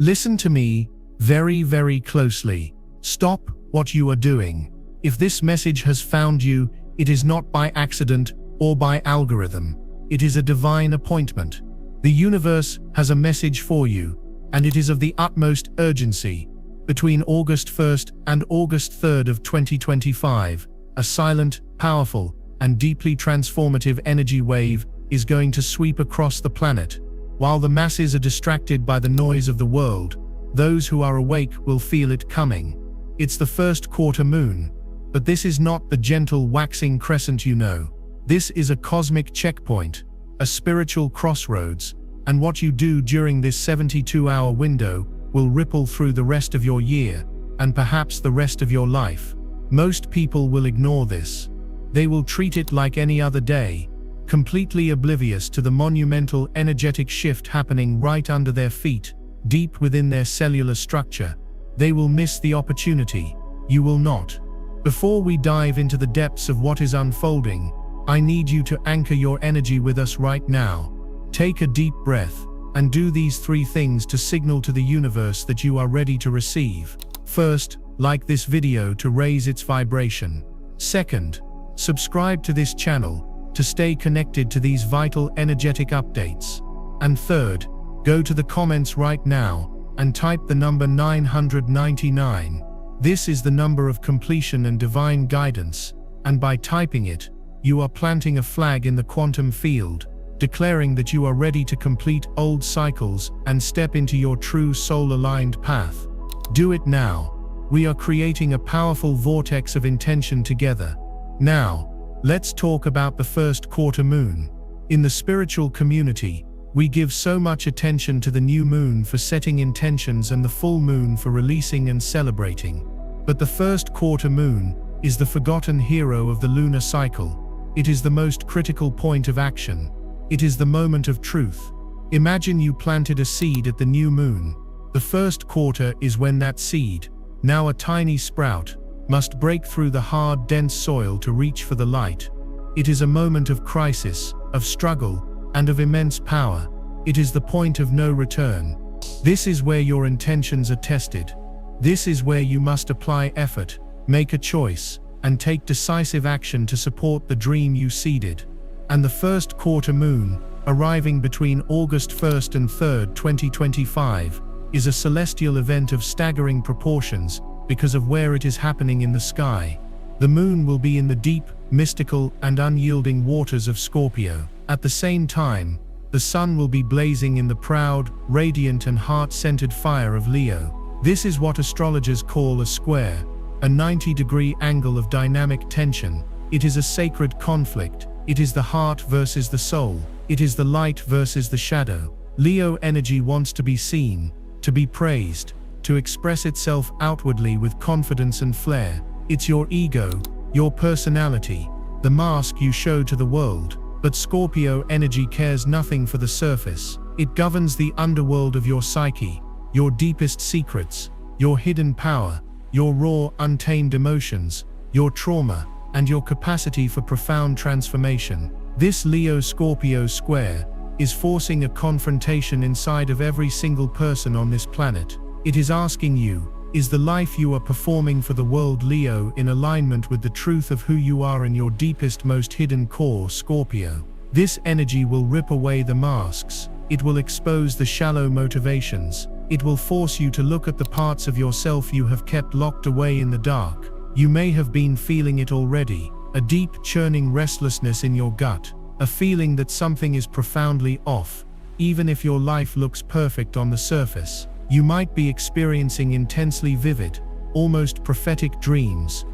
Listen to me very, very closely. Stop what you are doing. If this message has found you, it is not by accident or by algorithm. It is a divine appointment. The universe has a message for you, and it is of the utmost urgency. Between August 1st and August 3rd of 2025, a silent, powerful, and deeply transformative energy wave is going to sweep across the planet. While the masses are distracted by the noise of the world, those who are awake will feel it coming. It's the first quarter moon, but this is not the gentle waxing crescent you know. This is a cosmic checkpoint, a spiritual crossroads, and what you do during this 72-hour window will ripple through the rest of your year, and perhaps the rest of your life. Most people will ignore this. They will treat it like any other day, completely oblivious to the monumental energetic shift happening right under their feet, deep within their cellular structure. They will miss the opportunity. You will not. Before we dive into the depths of what is unfolding, I need you to anchor your energy with us right now. Take a deep breath, and do these 3 things to signal to the universe that you are ready to receive. First, like this video to raise its vibration. Second, subscribe to this channel to stay connected to these vital energetic updates. And third, go to the comments right now and type the number 999. This is the number of completion and divine guidance, and by typing it, you are planting a flag in the quantum field, declaring that you are ready to complete old cycles and step into your true soul-aligned path. Do it now. We are creating a powerful vortex of intention together. Now, let's talk about the first quarter moon. In the spiritual community, we give so much attention to the new moon for setting intentions and the full moon for releasing and celebrating. But the first quarter moon is the forgotten hero of the lunar cycle. It is the most critical point of action. It is the moment of truth. Imagine you planted a seed at the new moon. The first quarter is when that seed, now a tiny sprout, must break through the hard, dense soil to reach for the light. It is a moment of crisis, of struggle, and of immense power. It is the point of no return. This is where your intentions are tested. This is where you must apply effort, make a choice, and take decisive action to support the dream you seeded. And the first quarter moon, arriving between August 1st and 3rd, 2025, is a celestial event of staggering proportions because of where it is happening in the sky. The moon will be in the deep, mystical, and unyielding waters of Scorpio. At the same time, the sun will be blazing in the proud, radiant, and heart-centered fire of Leo. This is what astrologers call a square, a 90-degree angle of dynamic tension. It is a sacred conflict. It is the heart versus the soul. It is the light versus the shadow. Leo energy wants to be seen, to be praised, to express itself outwardly with confidence and flair. It's your ego, your personality, the mask you show to the world. But Scorpio energy cares nothing for the surface. It governs the underworld of your psyche, your deepest secrets, your hidden power, your raw, untamed emotions, your trauma, and your capacity for profound transformation. This Leo-Scorpio square is forcing a confrontation inside of every single person on this planet. It is asking you, is the life you are performing for the world, Leo, in alignment with the truth of who you are in your deepest, most hidden core, Scorpio? This energy will rip away the masks. It will expose the shallow motivations. It will force you to look at the parts of yourself you have kept locked away in the dark. You may have been feeling it already, a deep, churning restlessness in your gut, a feeling that something is profoundly off, even if your life looks perfect on the surface. You might be experiencing intensely vivid, almost prophetic dreams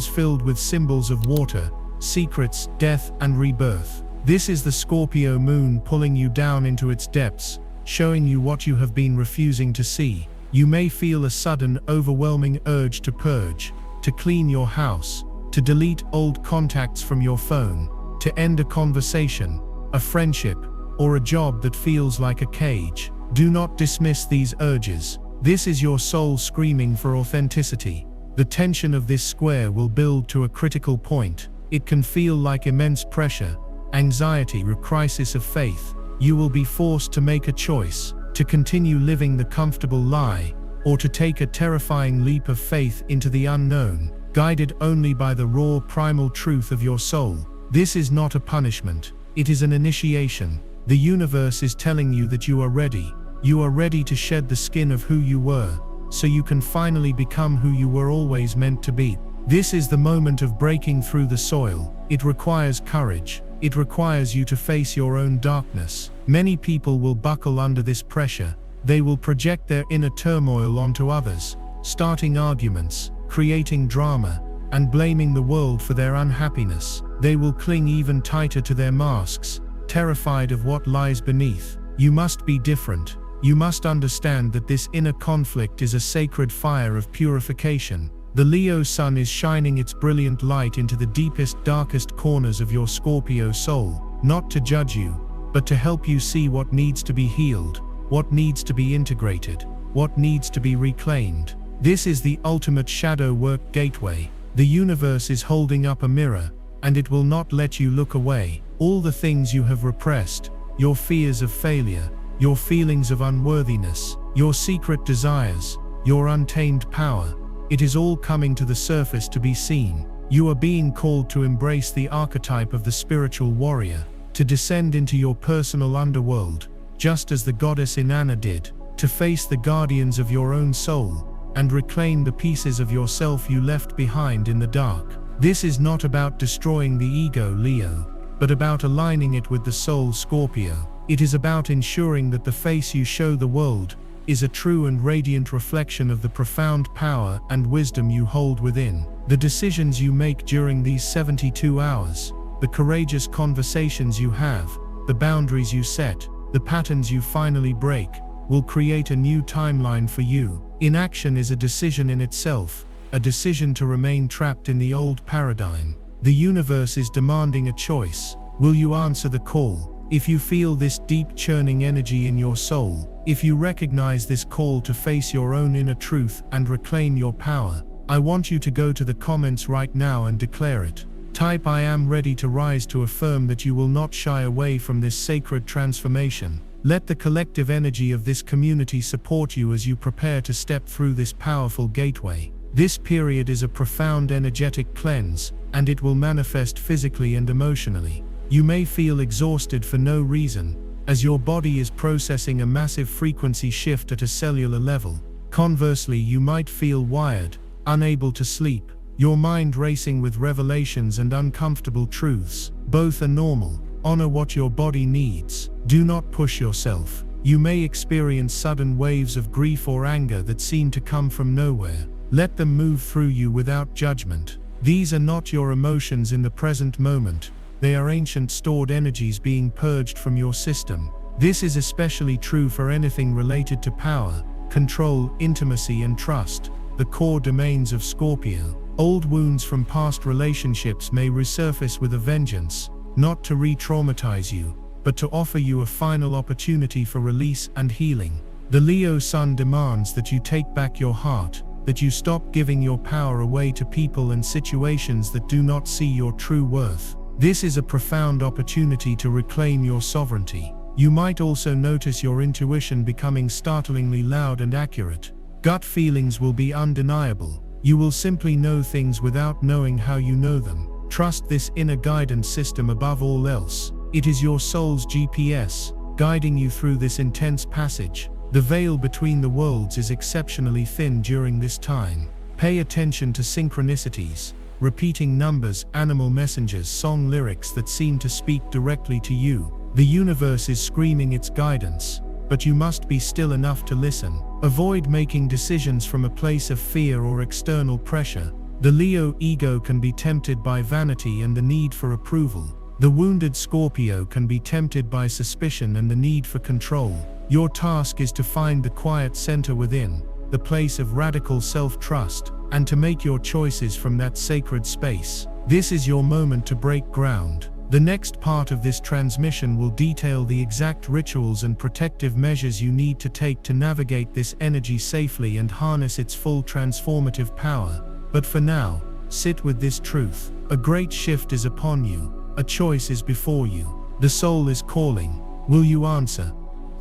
filled with symbols of water, secrets, death, and rebirth. This is the Scorpio moon pulling you down into its depths, showing you what you have been refusing to see. You may feel a sudden, overwhelming urge to purge, to clean your house, to delete old contacts from your phone, to end a conversation, a friendship, or a job that feels like a cage. Do not dismiss these urges. This is your soul screaming for authenticity. The tension of this square will build to a critical point. It can feel like immense pressure, anxiety, or crisis of faith. You will be forced to make a choice. to continue living the comfortable lie, or to take a terrifying leap of faith into the unknown, guided only by the raw primal truth of your soul. This is not a punishment, it is an initiation. The universe is telling you that you are ready. You are ready to shed the skin of who you were, so you can finally become who you were always meant to be. This is the moment of breaking through the soil. It requires courage. It requires you to face your own darkness. Many people will buckle under this pressure. They will project their inner turmoil onto others, starting arguments, creating drama, and blaming the world for their unhappiness. They will cling even tighter to their masks, terrified of what lies beneath. You must be different. You must understand that this inner conflict is a sacred fire of purification. The Leo sun is shining its brilliant light into the deepest, darkest corners of your Scorpio soul, not to judge you, but to help you see what needs to be healed, what needs to be integrated, what needs to be reclaimed. This is the ultimate shadow work gateway. The universe is holding up a mirror, and it will not let you look away. All the things you have repressed, your fears of failure, your feelings of unworthiness, your secret desires, your untamed power, it is all coming to the surface to be seen. You are being called to embrace the archetype of the spiritual warrior, to descend into your personal underworld, just as the goddess Inanna did, to face the guardians of your own soul, and reclaim the pieces of yourself you left behind in the dark. This is not about destroying the ego, Leo, but about aligning it with the soul, Scorpio. It is about ensuring that the face you show the world is a true and radiant reflection of the profound power and wisdom you hold within. The decisions you make during these 72 hours, the courageous conversations you have, the boundaries you set, the patterns you finally break, will create a new timeline for you. Inaction is a decision in itself, a decision to remain trapped in the old paradigm. The universe is demanding a choice. Will you answer the call? If you feel this deep churning energy in your soul, if you recognize this call to face your own inner truth and reclaim your power, I want you to go to the comments right now and declare it. Type "I am ready to rise" to affirm that you will not shy away from this sacred transformation. Let the collective energy of this community support you as you prepare to step through this powerful gateway. This period is a profound energetic cleanse, and it will manifest physically and emotionally. You may feel exhausted for no reason, as your body is processing a massive frequency shift at a cellular level. Conversely, you might feel wired, unable to sleep, your mind racing with revelations and uncomfortable truths. Both are normal. Honor what your body needs. Do not push yourself. You may experience sudden waves of grief or anger that seem to come from nowhere. Let them move through you without judgment. These are not your emotions in the present moment. They are ancient stored energies being purged from your system. This is especially true for anything related to power, control, intimacy, and trust, the core domains of Scorpio. Old wounds from past relationships may resurface with a vengeance, not to re-traumatize you, but to offer you a final opportunity for release and healing. The Leo sun demands that you take back your heart, that you stop giving your power away to people and situations that do not see your true worth. This is a profound opportunity to reclaim your sovereignty. You might also notice your intuition becoming startlingly loud and accurate. Gut feelings will be undeniable. You will simply know things without knowing how you know them. Trust this inner guidance system above all else. It is your soul's GPS, guiding you through this intense passage. The veil between the worlds is exceptionally thin during this time. Pay attention to synchronicities, repeating numbers, animal messengers, song lyrics that seem to speak directly to you. The universe is screaming its guidance, but you must be still enough to listen. Avoid making decisions from a place of fear or external pressure. The Leo ego can be tempted by vanity and the need for approval. The wounded Scorpio can be tempted by suspicion and the need for control. Your task is to find the quiet center within, the place of radical self-trust, and to make your choices from that sacred space. This is your moment to break ground. The next part of this transmission will detail the exact rituals and protective measures you need to take to navigate this energy safely and harness its full transformative power. But for now, sit with this truth. A great shift is upon you. A choice is before you. The soul is calling. Will you answer?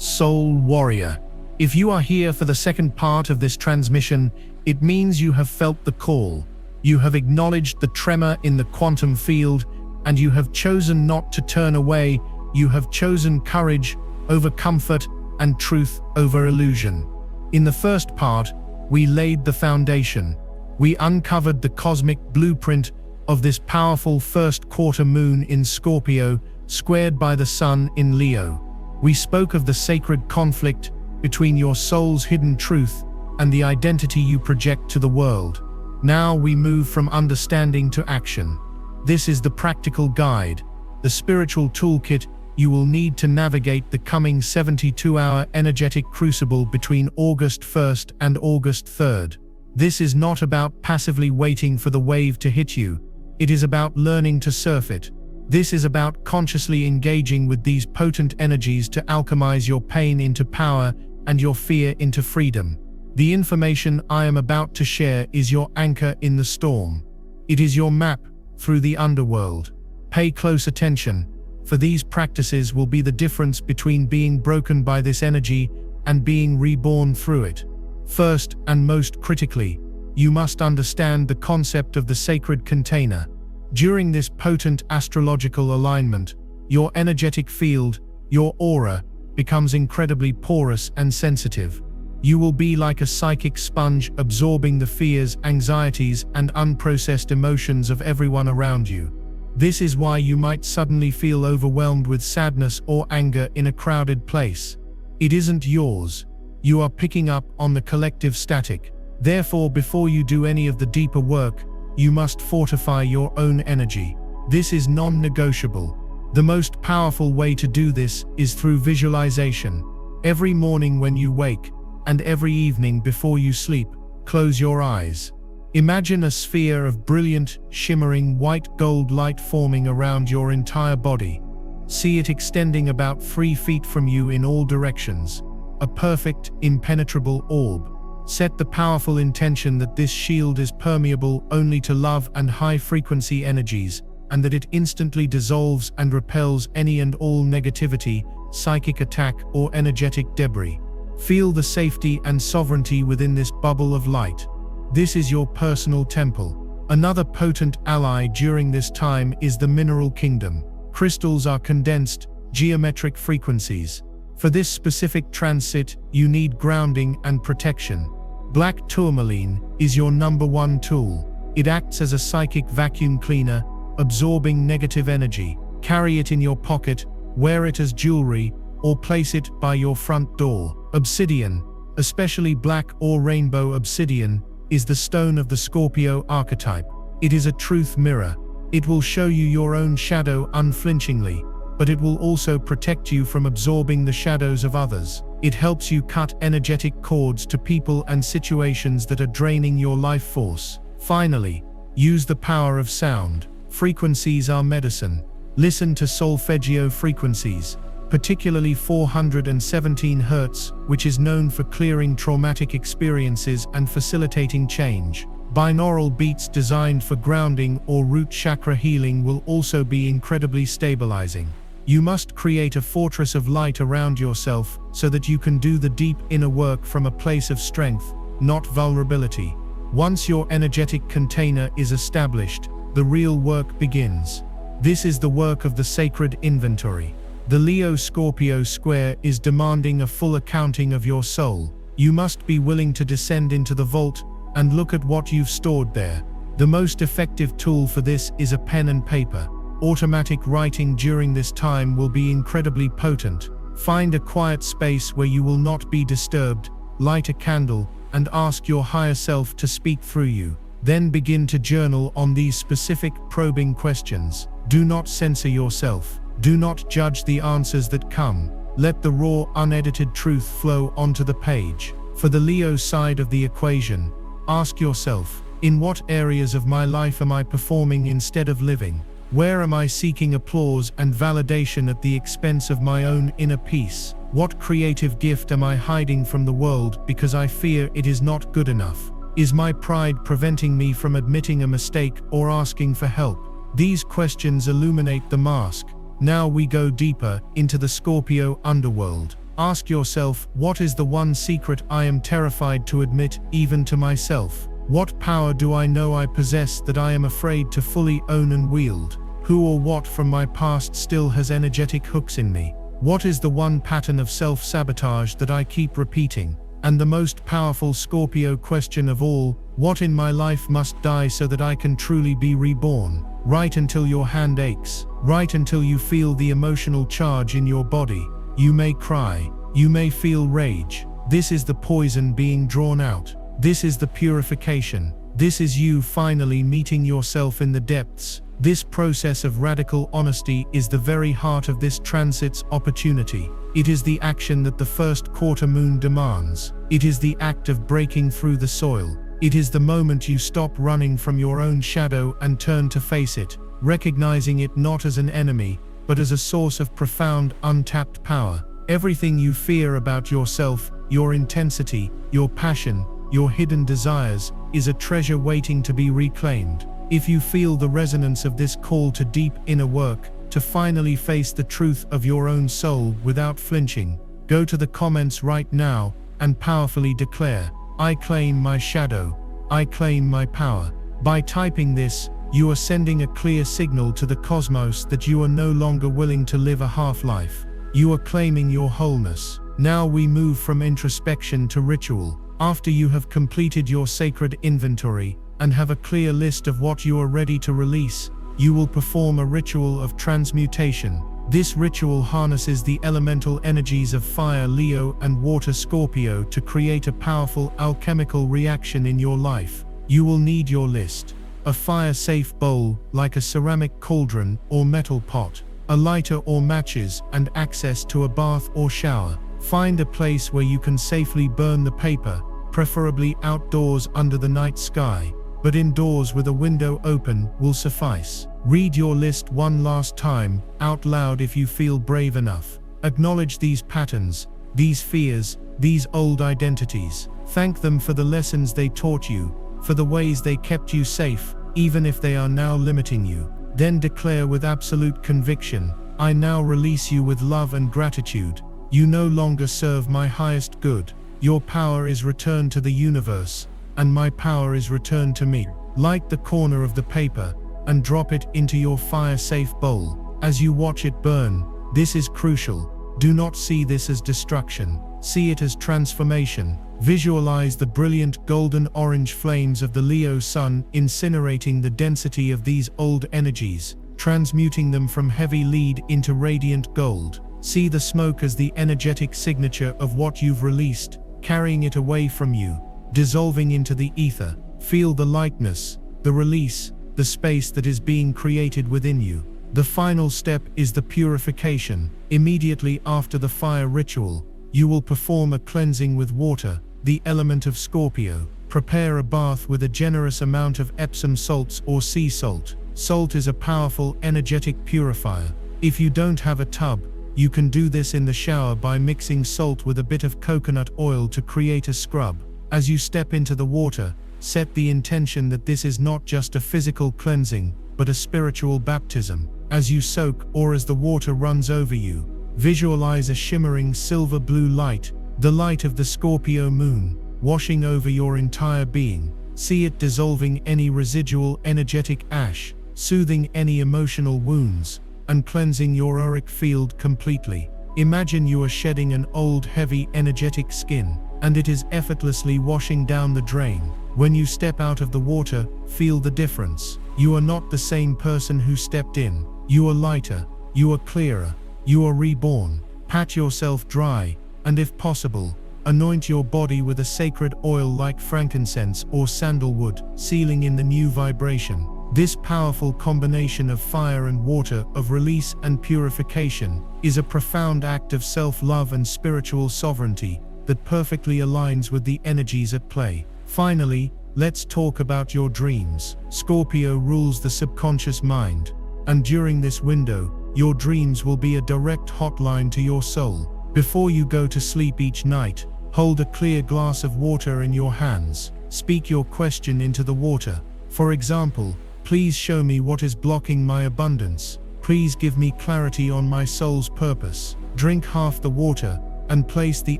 Soul Warrior. If you are here for the second part of this transmission, it means you have felt the call. You have acknowledged the tremor in the quantum field, and you have chosen not to turn away. You have chosen courage over comfort and truth over illusion. In the first part, we laid the foundation. We uncovered the cosmic blueprint of this powerful first quarter moon in Scorpio, squared by the sun in Leo. We spoke of the sacred conflict between your soul's hidden truth and the identity you project to the world. Now we move from understanding to action. This is the practical guide, the spiritual toolkit you will need to navigate the coming 72-hour energetic crucible between August 1st and August 3rd. This is not about passively waiting for the wave to hit you. It is about learning to surf it. This is about consciously engaging with these potent energies to alchemize your pain into power and your fear into freedom. The information I am about to share is your anchor in the storm. It is your map through the underworld. Pay close attention, for these practices will be the difference between being broken by this energy and being reborn through it. First and most critically, you must understand the concept of the sacred container. During this potent astrological alignment, your energetic field, your aura, becomes incredibly porous and sensitive. You will be like a psychic sponge absorbing the fears, anxieties, and unprocessed emotions of everyone around you. This is why you might suddenly feel overwhelmed with sadness or anger in a crowded place. It isn't yours. You are picking up on the collective static. Therefore, before you do any of the deeper work, you must fortify your own energy. This is non-negotiable. The most powerful way to do this is through visualization. Every morning when you wake, and every evening before you sleep, close your eyes. Imagine a sphere of brilliant, shimmering white gold light forming around your entire body. See it extending about 3 feet from you in all directions. A perfect, impenetrable orb. Set the powerful intention that this shield is permeable only to love and high-frequency energies, and that it instantly dissolves and repels any and all negativity, psychic attack, or energetic debris. Feel the safety and sovereignty within this bubble of light. This is your personal temple. Another potent ally during this time is the mineral kingdom. Crystals are condensed, geometric frequencies. For this specific transit, you need grounding and protection. Black tourmaline is your #1 tool. It acts as a psychic vacuum cleaner, absorbing negative energy. Carry it in your pocket, wear it as jewelry, or place it by your front door. Obsidian, especially black or rainbow obsidian, is the stone of the Scorpio archetype. It is a truth mirror. It will show you your own shadow unflinchingly, but it will also protect you from absorbing the shadows of others. It helps you cut energetic cords to people and situations that are draining your life force. Finally, use the power of sound. Frequencies are medicine. Listen to solfeggio frequencies, particularly 417 Hz, which is known for clearing traumatic experiences and facilitating change. Binaural beats designed for grounding or root chakra healing will also be incredibly stabilizing. You must create a fortress of light around yourself so that you can do the deep inner work from a place of strength, not vulnerability. Once your energetic container is established, the real work begins. This is the work of the sacred inventory. The Leo-Scorpio square is demanding a full accounting of your soul. You must be willing to descend into the vault and look at what you've stored there. The most effective tool for this is a pen and paper. Automatic writing during this time will be incredibly potent. Find a quiet space where you will not be disturbed, light a candle, and ask your higher self to speak through you. Then begin to journal on these specific, probing questions. Do not censor yourself. Do not judge the answers that come. Let the raw, unedited truth flow onto the page. For the Leo side of the equation, ask yourself, in what areas of my life am I performing instead of living? Where am I seeking applause and validation at the expense of my own inner peace? What creative gift am I hiding from the world because I fear it is not good enough? Is my pride preventing me from admitting a mistake or asking for help? These questions illuminate the mask. Now we go deeper into the Scorpio underworld. Ask yourself, what is the one secret I am terrified to admit, even to myself? What power do I know I possess that I am afraid to fully own and wield? Who or what from my past still has energetic hooks in me? What is the one pattern of self-sabotage that I keep repeating? And the most powerful Scorpio question of all, what in my life must die so that I can truly be reborn? Write until your hand aches. Write until you feel the emotional charge in your body. You may cry. You may feel rage. This is the poison being drawn out. This is the purification. This is you finally meeting yourself in the depths. This process of radical honesty is the very heart of this transit's opportunity. It is the action that the first quarter moon demands. It is the act of breaking through the soil. It is the moment you stop running from your own shadow and turn to face it, recognizing it not as an enemy, but as a source of profound, untapped power. Everything you fear about yourself, your intensity, your passion, your hidden desires, is a treasure waiting to be reclaimed. If you feel the resonance of this call to deep inner work, to finally face the truth of your own soul without flinching, go to the comments right now and powerfully declare, I claim my shadow, I claim my power. By typing this, you are sending a clear signal to the cosmos that you are no longer willing to live a half-life. You are claiming your wholeness. Now we move from introspection to ritual. After you have completed your sacred inventory and have a clear list of what you are ready to release, you will perform a ritual of transmutation. This ritual harnesses the elemental energies of fire Leo and water Scorpio to create a powerful alchemical reaction in your life. You will need your list: a fire-safe bowl, like a ceramic cauldron or metal pot, a lighter or matches, and access to a bath or shower. Find a place where you can safely burn the paper, preferably outdoors under the night sky, but indoors with a window open will suffice. Read your list one last time, out loud if you feel brave enough. Acknowledge these patterns, these fears, these old identities. Thank them for the lessons they taught you, for the ways they kept you safe, even if they are now limiting you. Then declare with absolute conviction, I now release you with love and gratitude. You no longer serve my highest good. Your power is returned to the universe, and my power is returned to me. Light the corner of the paper and drop it into your fire-safe bowl. As you watch it burn, this is crucial. Do not see this as destruction. See it as transformation. Visualize the brilliant golden-orange flames of the Leo sun incinerating the density of these old energies, transmuting them from heavy lead into radiant gold. See the smoke as the energetic signature of what you've released, carrying it away from you, dissolving into the ether. Feel the lightness, the release, the space that is being created within you. The final step is the purification. Immediately after the fire ritual, you will perform a cleansing with water, the element of Scorpio. Prepare a bath with a generous amount of Epsom salts or sea salt. Salt is a powerful, energetic purifier. If you don't have a tub, you can do this in the shower by mixing salt with a bit of coconut oil to create a scrub. As you step into the water, set the intention that this is not just a physical cleansing, but a spiritual baptism. As you soak or as the water runs over you, visualize a shimmering silver blue light, the light of the Scorpio moon, washing over your entire being. See it dissolving any residual energetic ash, soothing any emotional wounds, and cleansing your auric field completely. Imagine you are shedding an old, heavy, energetic skin, and it is effortlessly washing down the drain. When you step out of the water, feel the difference. You are not the same person who stepped in. You are lighter, you are clearer, you are reborn. Pat yourself dry, and if possible, anoint your body with a sacred oil like frankincense or sandalwood, sealing in the new vibration. This powerful combination of fire and water, of release and purification, is a profound act of self-love and spiritual sovereignty that perfectly aligns with the energies at play. Finally, let's talk about your dreams. Scorpio rules the subconscious mind, and during this window, your dreams will be a direct hotline to your soul. Before you go to sleep each night, hold a clear glass of water in your hands. Speak your question into the water. For example, please show me what is blocking my abundance. Please give me clarity on my soul's purpose. Drink half the water, and place the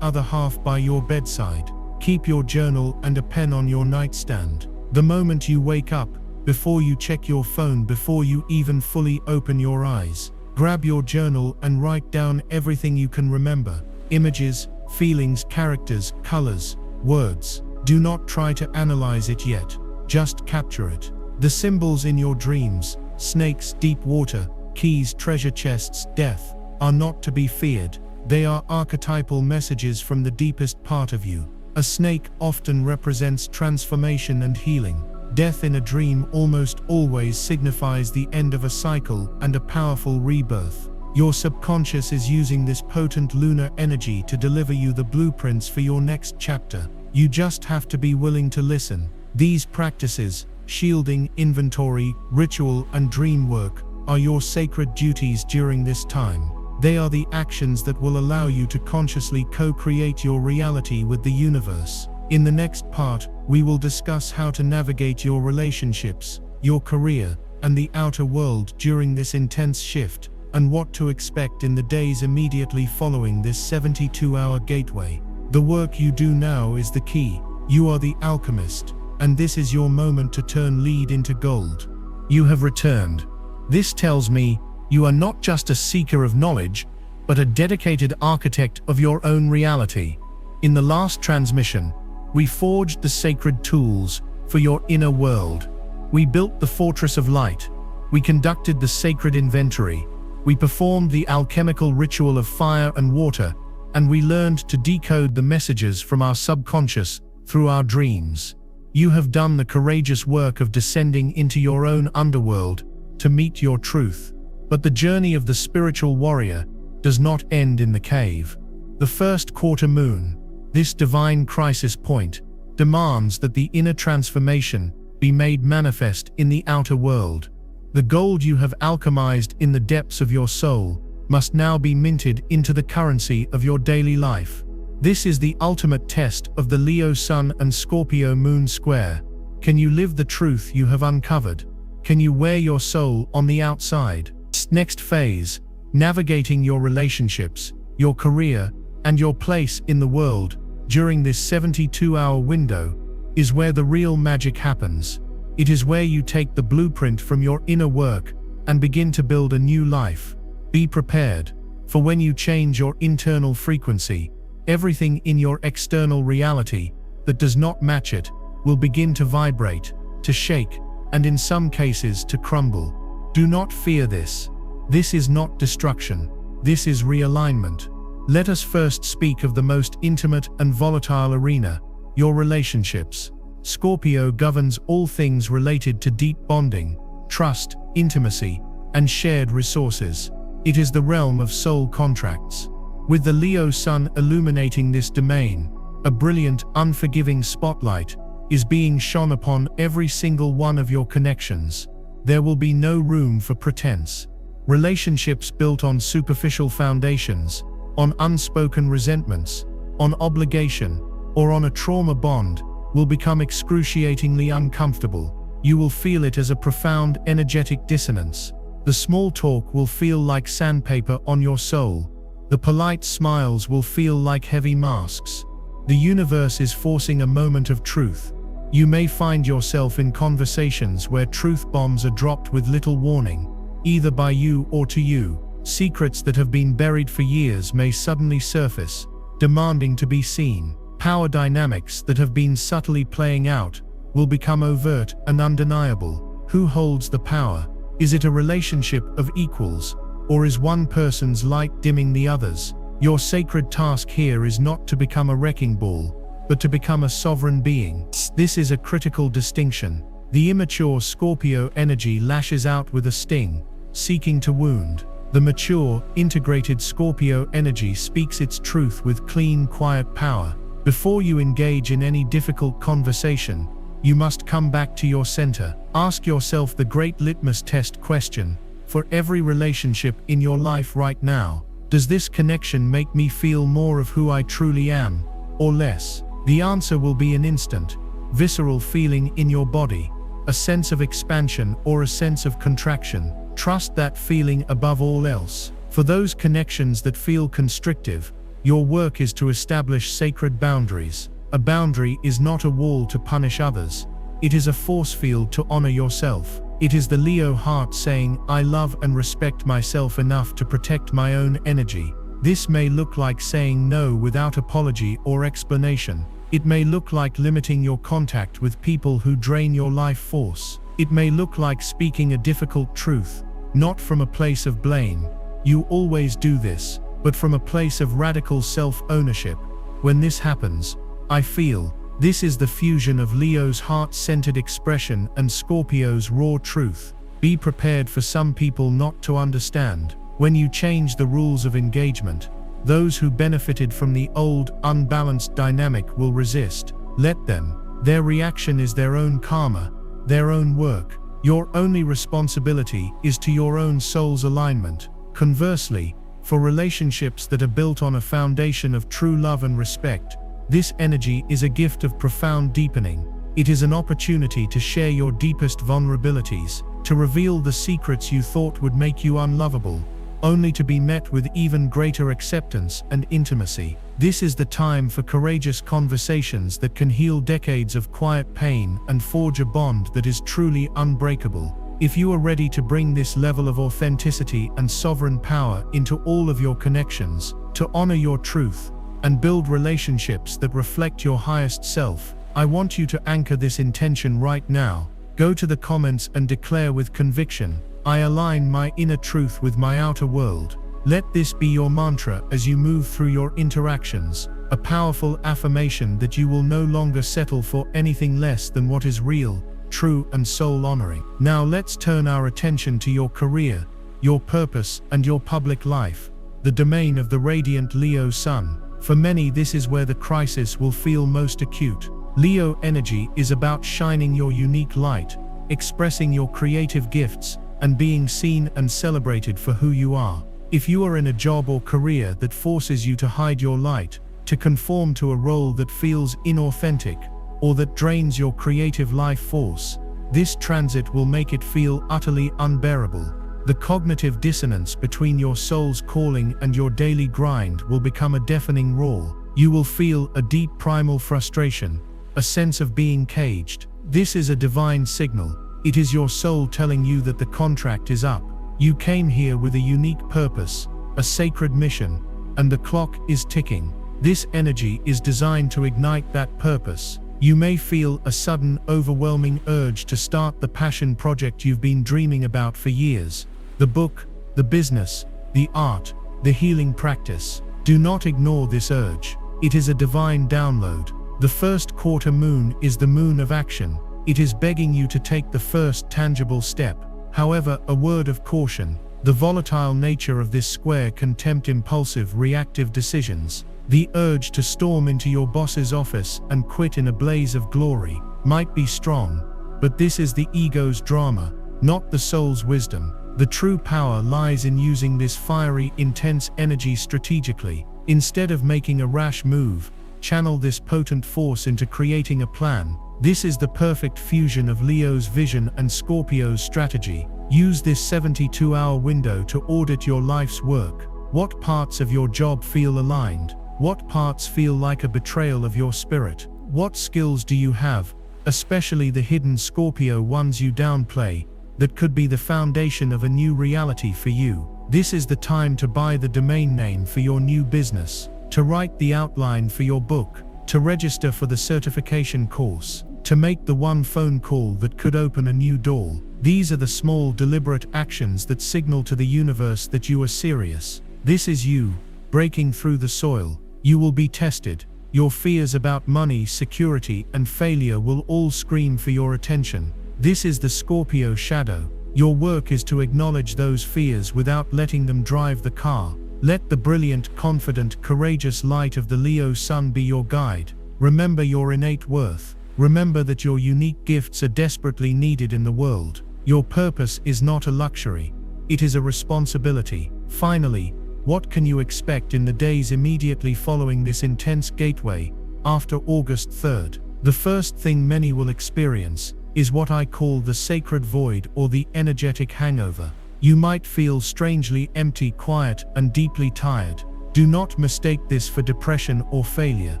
other half by your bedside. Keep your journal and a pen on your nightstand. The moment you wake up, before you check your phone, before you even fully open your eyes, grab your journal and write down everything you can remember. Images, feelings, characters, colors, words. Do not try to analyze it yet. Just capture it. The symbols in your dreams, snakes, deep water, keys, treasure chests, death, are not to be feared. They are archetypal messages from the deepest part of you. A snake often represents transformation and healing. Death in a dream almost always signifies the end of a cycle and a powerful rebirth. Your subconscious is using this potent lunar energy to deliver you the blueprints for your next chapter. You just have to be willing to listen. These practices, shielding, inventory, ritual, and dream work, are your sacred duties during this time. They are the actions that will allow you to consciously co-create your reality with the universe. In the next part, we will discuss how to navigate your relationships, your career, and the outer world during this intense shift, and what to expect in the days immediately following this 72-hour gateway. The work you do now is the key. You are the alchemist, and this is your moment to turn lead into gold. You have returned. This tells me you are not just a seeker of knowledge, but a dedicated architect of your own reality. In the last transmission, we forged the sacred tools for your inner world. We built the fortress of light. We conducted the sacred inventory. We performed the alchemical ritual of fire and water, and we learned to decode the messages from our subconscious through our dreams. You have done the courageous work of descending into your own underworld to meet your truth. But the journey of the spiritual warrior does not end in the cave. The first quarter moon, this divine crisis point, demands that the inner transformation be made manifest in the outer world. The gold you have alchemized in the depths of your soul must now be minted into the currency of your daily life. This is the ultimate test of the Leo Sun and Scorpio Moon square. Can you live the truth you have uncovered? Can you wear your soul on the outside? Next phase, navigating your relationships, your career, and your place in the world during this 72-hour window, is where the real magic happens. It is where you take the blueprint from your inner work and begin to build a new life. Be prepared, for when you change your internal frequency, everything in your external reality that does not match it will begin to vibrate, to shake, and in some cases to crumble. Do not fear this. This is not destruction. This is realignment. Let us first speak of the most intimate and volatile arena, your relationships. Scorpio governs all things related to deep bonding, trust, intimacy, and shared resources. It is the realm of soul contracts. With the Leo Sun illuminating this domain, a brilliant, unforgiving spotlight is being shone upon every single one of your connections. There will be no room for pretense. Relationships built on superficial foundations, on unspoken resentments, on obligation, or on a trauma bond, will become excruciatingly uncomfortable. You will feel it as a profound energetic dissonance. The small talk will feel like sandpaper on your soul. The polite smiles will feel like heavy masks. The universe is forcing a moment of truth. You may find yourself in conversations where truth bombs are dropped with little warning, either by you or to you. Secrets that have been buried for years may suddenly surface, demanding to be seen. Power dynamics that have been subtly playing out will become overt and undeniable. Who holds the power? Is it a relationship of equals, or is one person's light dimming the others? Your sacred task here is not to become a wrecking ball, but to become a sovereign being. This is a critical distinction. The immature Scorpio energy lashes out with a sting, seeking to wound. The mature, integrated Scorpio energy speaks its truth with clean, quiet power. Before you engage in any difficult conversation, you must come back to your center. Ask yourself the great litmus test question for every relationship in your life right now. Does this connection make me feel more of who I truly am, or less? The answer will be an instant, visceral feeling in your body, a sense of expansion or a sense of contraction. Trust that feeling above all else. For those connections that feel constrictive, Your work is to establish sacred boundaries. A boundary is not a wall to punish others. It is a force field to honor yourself. It is the Leo heart saying, I love and respect myself enough to protect my own energy. This may look like saying no without apology or explanation. It may look like limiting your contact with people who drain your life force. It may look like speaking a difficult truth, not from a place of blame. You always do this, but from a place of radical self-ownership. When this happens, I feel, this is the fusion of Leo's heart-centered expression and Scorpio's raw truth. Be prepared for some people not to understand. When you change the rules of engagement, those who benefited from the old, unbalanced dynamic will resist. Let them. Their reaction is their own karma, their own work. Your only responsibility is to your own soul's alignment. Conversely, for relationships that are built on a foundation of true love and respect, this energy is a gift of profound deepening. It is an opportunity to share your deepest vulnerabilities, to reveal the secrets you thought would make you unlovable, only to be met with even greater acceptance and intimacy. This is the time for courageous conversations that can heal decades of quiet pain and forge a bond that is truly unbreakable. If you are ready to bring this level of authenticity and sovereign power into all of your connections, to honor your truth, and build relationships that reflect your highest self, I want you to anchor this intention right now. Go to the comments and declare with conviction, I align my inner truth with my outer world. Let this be your mantra as you move through your interactions, a powerful affirmation that you will no longer settle for anything less than what is real, true, and soul-honoring. Now let's turn our attention to your career, your purpose, and your public life, the domain of the radiant Leo sun. For many, this is where the crisis will feel most acute. Leo energy is about shining your unique light, expressing your creative gifts, and being seen and celebrated for who you are. If you are in a job or career that forces you to hide your light, to conform to a role that feels inauthentic, or that drains your creative life force, this transit will make it feel utterly unbearable. The cognitive dissonance between your soul's calling and your daily grind will become a deafening roar. You will feel a deep primal frustration, a sense of being caged. This is a divine signal. It is your soul telling you that the contract is up. You came here with a unique purpose, a sacred mission, and the clock is ticking. This energy is designed to ignite that purpose. You may feel a sudden, overwhelming urge to start the passion project you've been dreaming about for years. The book, the business, the art, the healing practice. Do not ignore this urge. It is a divine download. The first quarter moon is the moon of action. It is begging you to take the first tangible step. However, a word of caution. The volatile nature of this square can tempt impulsive, reactive decisions. The urge to storm into your boss's office and quit in a blaze of glory might be strong, but this is the ego's drama, not the soul's wisdom. The true power lies in using this fiery, intense energy strategically. Instead of making a rash move, channel this potent force into creating a plan. This is the perfect fusion of Leo's vision and Scorpio's strategy. Use this 72-hour window to audit your life's work. What parts of your job feel aligned? What parts feel like a betrayal of your spirit? What skills do you have, especially the hidden Scorpio ones you downplay, that could be the foundation of a new reality for you? This is the time to buy the domain name for your new business, to write the outline for your book, to register for the certification course, to make the one phone call that could open a new door. These are the small, deliberate actions that signal to the universe that you are serious. This is you, breaking through the soil. You will be tested. Your fears about money, security, and failure will all scream for your attention. This is the Scorpio shadow. Your work is to acknowledge those fears without letting them drive the car. Let the brilliant, confident, courageous light of the Leo sun be your guide. Remember your innate worth. Remember that your unique gifts are desperately needed in the world. Your purpose is not a luxury. It is a responsibility. Finally, what can you expect in the days immediately following this intense gateway, after August 3rd? The first thing many will experience is what I call the sacred void or the energetic hangover. You might feel strangely empty, quiet, and deeply tired. Do not mistake this for depression or failure.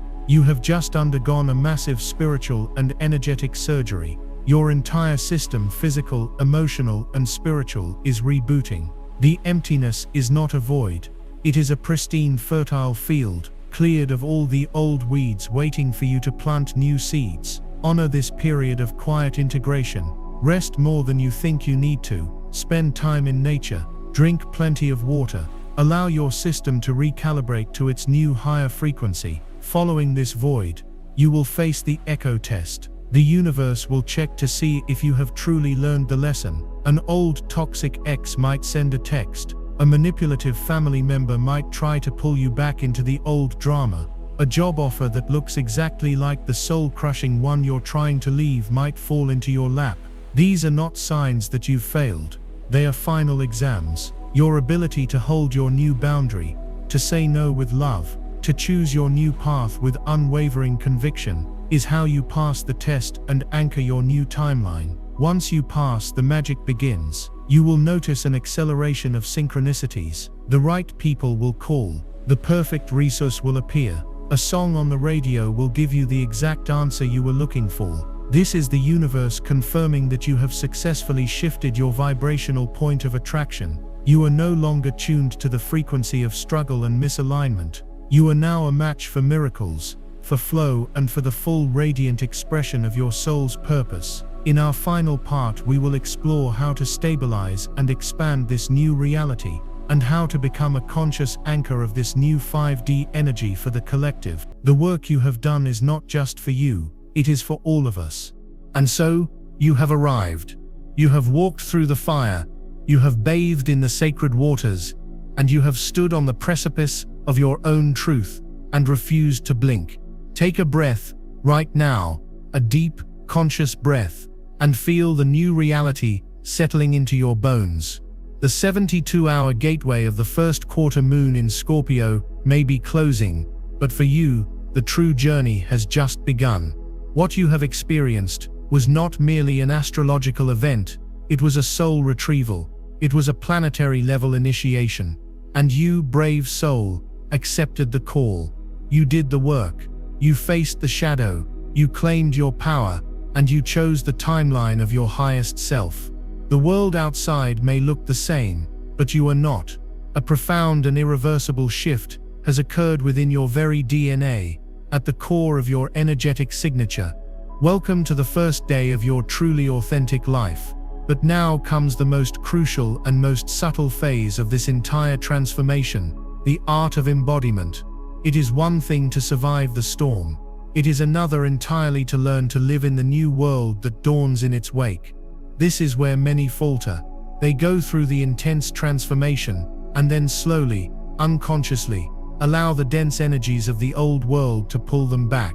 You have just undergone a massive spiritual and energetic surgery. Your entire system, physical, emotional, and spiritual, is rebooting. The emptiness is not a void. It is a pristine, fertile field, cleared of all the old weeds, waiting for you to plant new seeds. Honor this period of quiet integration. Rest more than you think you need to. Spend time in nature. Drink plenty of water. Allow your system to recalibrate to its new higher frequency. Following this void, you will face the echo test. The universe will check to see if you have truly learned the lesson. An old toxic ex might send a text. A manipulative family member might try to pull you back into the old drama. A job offer that looks exactly like the soul-crushing one you're trying to leave might fall into your lap. These are not signs that you've failed. They are final exams. Your ability to hold your new boundary, to say no with love, to choose your new path with unwavering conviction, is how you pass the test and anchor your new timeline. Once you pass, the magic begins. You will notice an acceleration of synchronicities. The right people will call. The perfect resource will appear. A song on the radio will give you the exact answer you were looking for. This is the universe confirming that you have successfully shifted your vibrational point of attraction. You are no longer tuned to the frequency of struggle and misalignment. You are now a match for miracles, for flow, and for the full radiant expression of your soul's purpose. In our final part, we will explore how to stabilize and expand this new reality, and how to become a conscious anchor of this new 5D energy for the collective. The work you have done is not just for you, it is for all of us. And so, you have arrived. You have walked through the fire, you have bathed in the sacred waters, and you have stood on the precipice of your own truth and refused to blink. Take a breath right now, a deep, conscious breath, and feel the new reality settling into your bones. The 72-hour gateway of the first quarter moon in Scorpio may be closing, but for you, the true journey has just begun. What you have experienced was not merely an astrological event, it was a soul retrieval. It was a planetary-level initiation. And you, brave soul, accepted the call. You did the work. You faced the shadow. You claimed your power. And you chose the timeline of your highest self. The world outside may look the same, but you are not. A profound and irreversible shift has occurred within your very DNA, at the core of your energetic signature. Welcome to the first day of your truly authentic life. But now comes the most crucial and most subtle phase of this entire transformation, the art of embodiment. It is one thing to survive the storm. It is another entirely to learn to live in the new world that dawns in its wake. This is where many falter. They go through the intense transformation, and then slowly, unconsciously, allow the dense energies of the old world to pull them back.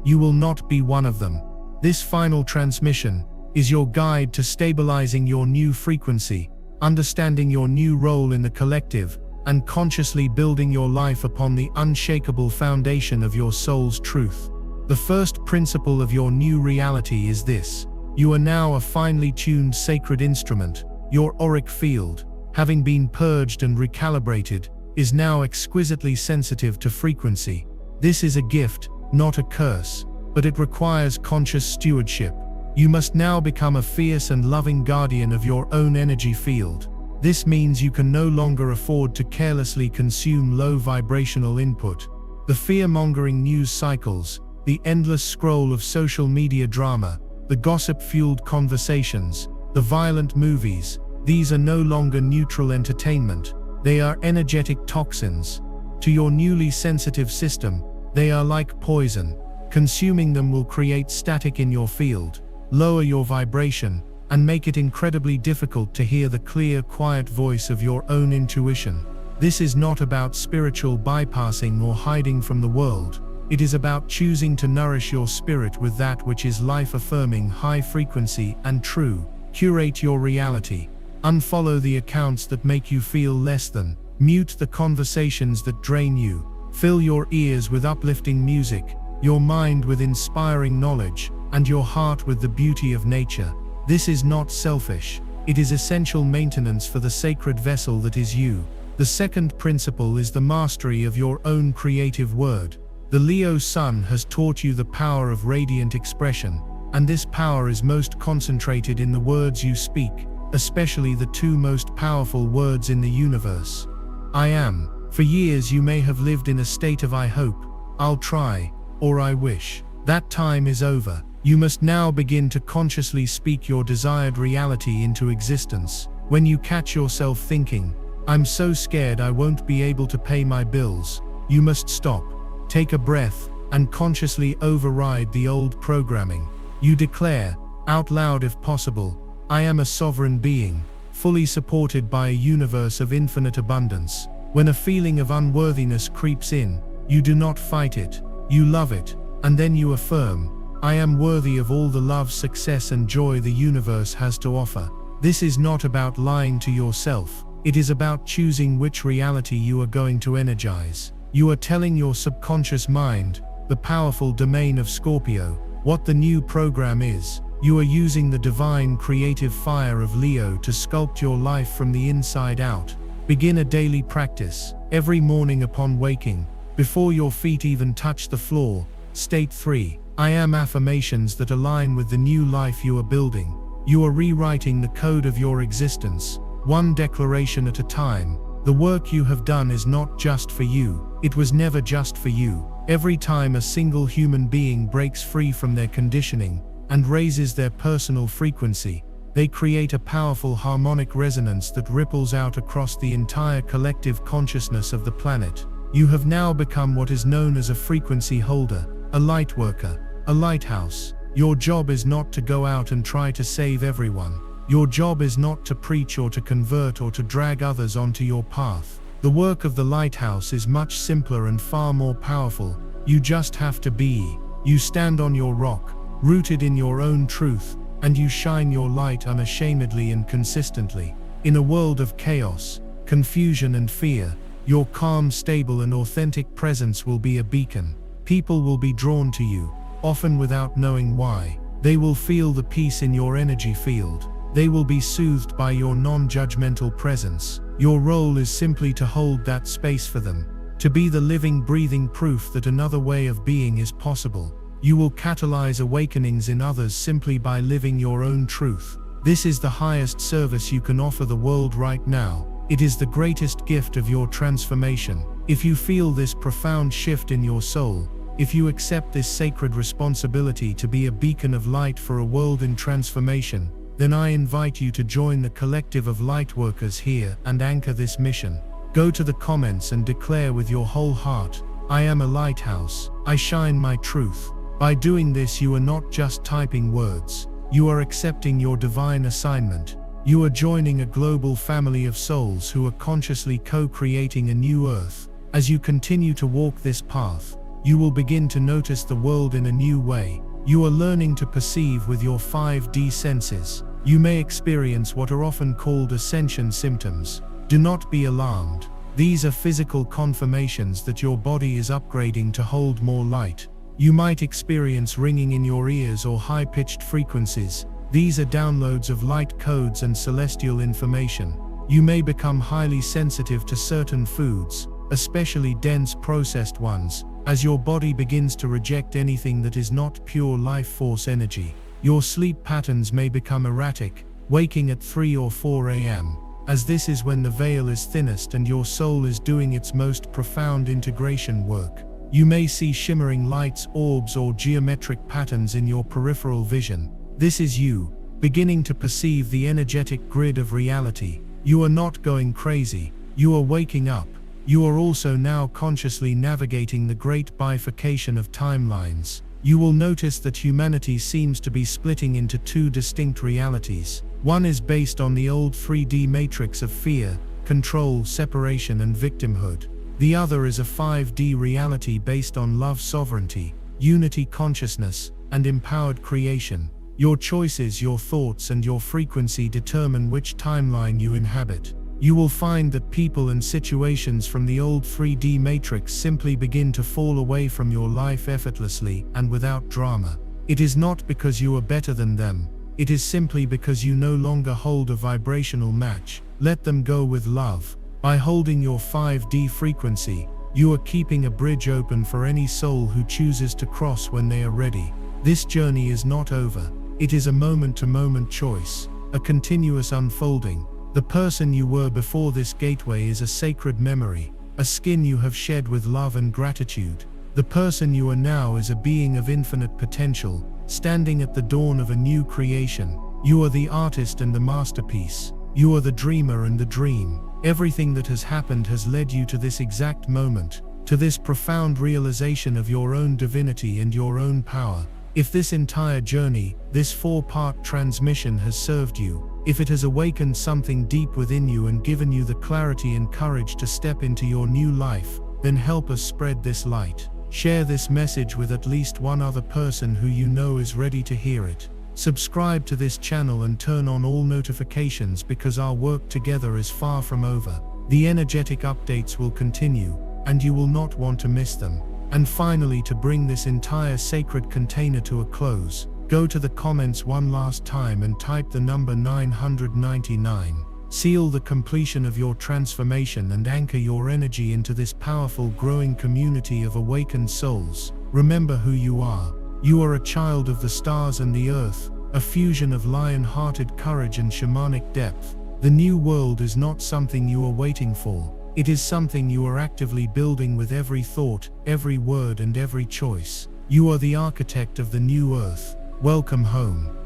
You will not be one of them. This final transmission is your guide to stabilizing your new frequency, understanding your new role in the collective, and consciously building your life upon the unshakable foundation of your soul's truth. The first principle of your new reality is this: you are now a finely tuned sacred instrument. Your auric field, having been purged and recalibrated, is now exquisitely sensitive to frequency. This is a gift, not a curse, but it requires conscious stewardship. You must now become a fierce and loving guardian of your own energy field. This means you can no longer afford to carelessly consume low vibrational input. The fear-mongering news cycles, the endless scroll of social media drama, the gossip-fueled conversations, the violent movies, these are no longer neutral entertainment. They are energetic toxins. To your newly sensitive system, they are like poison. Consuming them will create static in your field, lower your vibration, and make it incredibly difficult to hear the clear, quiet voice of your own intuition. This is not about spiritual bypassing or hiding from the world. It is about choosing to nourish your spirit with that which is life-affirming, high-frequency, and true. Curate your reality. Unfollow the accounts that make you feel less than. Mute the conversations that drain you. Fill your ears with uplifting music, your mind with inspiring knowledge, and your heart with the beauty of nature. This is not selfish. It is essential maintenance for the sacred vessel that is you. The second principle is the mastery of your own creative word. The Leo Sun has taught you the power of radiant expression, and this power is most concentrated in the words you speak, especially the two most powerful words in the universe. I am. For years you may have lived in a state of I hope, I'll try, or I wish. That time is over. You must now begin to consciously speak your desired reality into existence. When you catch yourself thinking, I'm so scared I won't be able to pay my bills, you must stop, take a breath, and consciously override the old programming. You declare, out loud if possible, I am a sovereign being, fully supported by a universe of infinite abundance. When a feeling of unworthiness creeps in, you do not fight it, you love it, and then you affirm, I am worthy of all the love, success, and joy the universe has to offer. This is not about lying to yourself, it is about choosing which reality you are going to energize. You are telling your subconscious mind, the powerful domain of Scorpio, what the new program is. You are using the divine creative fire of Leo to sculpt your life from the inside out. Begin a daily practice. Every morning upon waking, before your feet even touch the floor, state 3 I am affirmations that align with the new life you are building. You are rewriting the code of your existence, one declaration at a time. The work you have done is not just for you, it was never just for you. Every time a single human being breaks free from their conditioning and raises their personal frequency, they create a powerful harmonic resonance that ripples out across the entire collective consciousness of the planet. You have now become what is known as a frequency holder, a light worker, a lighthouse. Your job is not to go out and try to save everyone. Your job is not to preach or to convert or to drag others onto your path. The work of the lighthouse is much simpler and far more powerful. You just have to be. You stand on your rock, rooted in your own truth, and you shine your light unashamedly and consistently. In a world of chaos, confusion, and fear, your calm, stable, and authentic presence will be a beacon. People will be drawn to you, often without knowing why. They will feel the peace in your energy field. They will be soothed by your non-judgmental presence. Your role is simply to hold that space for them, to be the living, breathing proof that another way of being is possible. You will catalyze awakenings in others simply by living your own truth. This is the highest service you can offer the world right now. It is the greatest gift of your transformation. If you feel this profound shift in your soul, if you accept this sacred responsibility to be a beacon of light for a world in transformation, then I invite you to join the collective of lightworkers here and anchor this mission. Go to the comments and declare with your whole heart, I am a lighthouse, I shine my truth. By doing this, you are not just typing words, you are accepting your divine assignment. You are joining a global family of souls who are consciously co-creating a new earth. As you continue to walk this path, you will begin to notice the world in a new way. You are learning to perceive with your 5D senses. You may experience what are often called ascension symptoms. Do not be alarmed. These are physical confirmations that your body is upgrading to hold more light. You might experience ringing in your ears or high-pitched frequencies. These are downloads of light codes and celestial information. You may become highly sensitive to certain foods, especially dense processed ones, as your body begins to reject anything that is not pure life force energy. Your sleep patterns may become erratic, waking at 3 or 4 a.m., as this is when the veil is thinnest and your soul is doing its most profound integration work. You may see shimmering lights, orbs, or geometric patterns in your peripheral vision. This is you, beginning to perceive the energetic grid of reality. You are not going crazy, you are waking up. You are also now consciously navigating the great bifurcation of timelines. You will notice that humanity seems to be splitting into two distinct realities. One is based on the old 3D matrix of fear, control, separation, and victimhood. The other is a 5D reality based on love, sovereignty, unity, consciousness, and empowered creation. Your choices, your thoughts, and your frequency determine which timeline you inhabit. You will find that people and situations from the old 3D matrix simply begin to fall away from your life effortlessly and without drama. It is not because you are better than them, it is simply because you no longer hold a vibrational match. Let them go with love. By holding your 5D frequency, you are keeping a bridge open for any soul who chooses to cross when they are ready. This journey is not over. It is a moment-to-moment choice, a continuous unfolding. The person you were before this gateway is a sacred memory, a skin you have shed with love and gratitude. The person you are now is a being of infinite potential, standing at the dawn of a new creation. You are the artist and the masterpiece. You are the dreamer and the dream. Everything that has happened has led you to this exact moment, to this profound realization of your own divinity and your own power. If this entire journey, this 4-part transmission has served you, if it has awakened something deep within you and given you the clarity and courage to step into your new life, then help us spread this light. Share this message with at least one other person who you know is ready to hear it. Subscribe to this channel and turn on all notifications because our work together is far from over. The energetic updates will continue, and you will not want to miss them. And finally, to bring this entire sacred container to a close, go to the comments one last time and type the number 999. Seal the completion of your transformation and anchor your energy into this powerful growing community of awakened souls. Remember who you are. You are a child of the stars and the earth, a fusion of lion-hearted courage and shamanic depth. The new world is not something you are waiting for. It is something you are actively building with every thought, every word and every choice. You are the architect of the new earth. Welcome home.